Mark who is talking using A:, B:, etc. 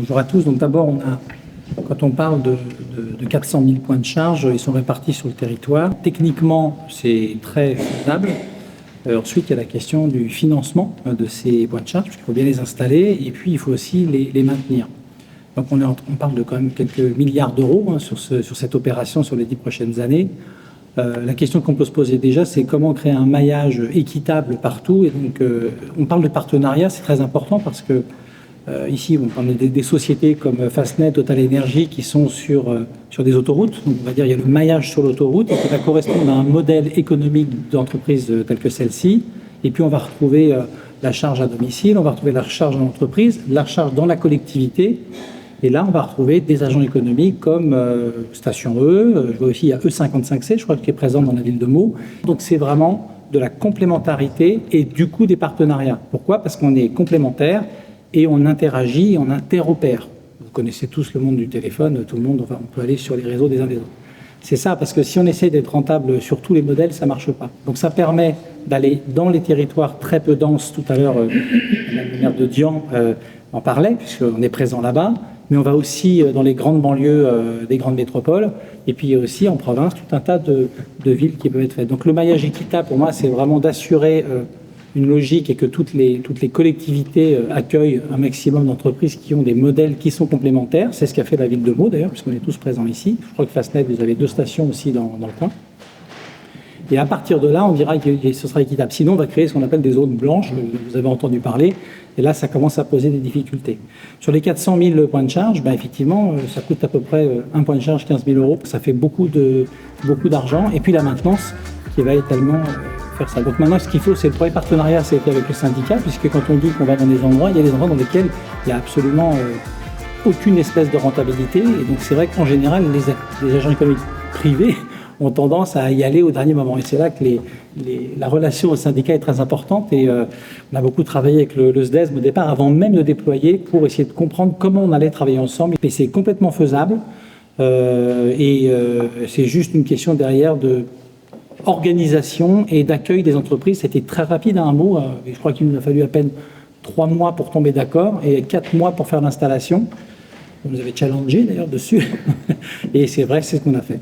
A: Bonjour à tous. Donc d'abord, quand on parle de 400 000 points de charge, ils sont répartis sur le territoire. Techniquement, c'est très faisable. Ensuite, il y a la question du financement de ces points de charge, puisqu'il faut bien les installer, et puis il faut aussi les maintenir. Donc on parle de quand même quelques milliards d'euros sur cette opération sur les 10 prochaines années. La question qu'on peut se poser déjà, c'est comment créer un maillage équitable partout. Et donc, on parle de partenariat, c'est très important parce que ici, on parle des sociétés comme Fastned, Total Energy qui sont sur des autoroutes. Donc, on va dire il y a le maillage sur l'autoroute et qui va correspondre à un modèle économique d'entreprise tel que celle-ci. Et puis, on va retrouver la charge à domicile, on va retrouver la charge en entreprise, la charge dans la collectivité. Et là, on va retrouver des agents économiques comme Station E, je vois aussi il y a E55C, je crois, qui est présent dans la ville de Meaux. Donc c'est vraiment de la complémentarité et du coup des partenariats. Pourquoi ? Parce qu'on est complémentaires et on interagit, on interopère. Vous connaissez tous le monde du téléphone, tout le monde, enfin, on peut aller sur les réseaux des uns des autres. C'est ça, parce que si on essaie d'être rentable sur tous les modèles, ça ne marche pas. Donc ça permet d'aller dans les territoires très peu denses. Tout à l'heure, le maire de Dian en parlait, puisqu'on est présent là-bas. Mais on va aussi dans les grandes banlieues des grandes métropoles, et puis aussi en province, tout un tas de villes qui peuvent être faites. Donc le maillage équitable, pour moi, c'est vraiment d'assurer une logique et que toutes les collectivités accueillent un maximum d'entreprises qui ont des modèles qui sont complémentaires. C'est ce qu'a fait la ville de Meaux, d'ailleurs, puisqu'on est tous présents ici. Je crois que Fastned, vous avez 2 stations aussi dans le coin. Et à partir de là, on dira que ce sera équitable. Sinon, on va créer ce qu'on appelle des zones blanches, vous avez entendu parler, et là, ça commence à poser des difficultés. Sur les 400 000 points de charge, effectivement, ça coûte à peu près un point de charge 15 000 euros. Ça fait beaucoup d'argent. Et puis la maintenance qui va également faire ça. Donc maintenant, ce qu'il faut, c'est le premier partenariat, c'est avec le syndicat, puisque quand on dit qu'on va dans des endroits, il y a des endroits dans lesquels il n'y a absolument aucune espèce de rentabilité. Et donc c'est vrai qu'en général, les agents économiques privés ont tendance à y aller au dernier moment. Et c'est là que la relation au syndicat est très importante. Et on a beaucoup travaillé avec le SDESM au départ, avant même de déployer, pour essayer de comprendre comment on allait travailler ensemble. Et c'est complètement faisable. C'est juste une question derrière de organisation et d'accueil des entreprises. C'était très rapide à un mot. Je crois qu'il nous a fallu à peine 3 mois pour tomber d'accord et 4 mois pour faire l'installation. On nous avait challengé d'ailleurs dessus. Et c'est vrai, c'est ce qu'on a fait.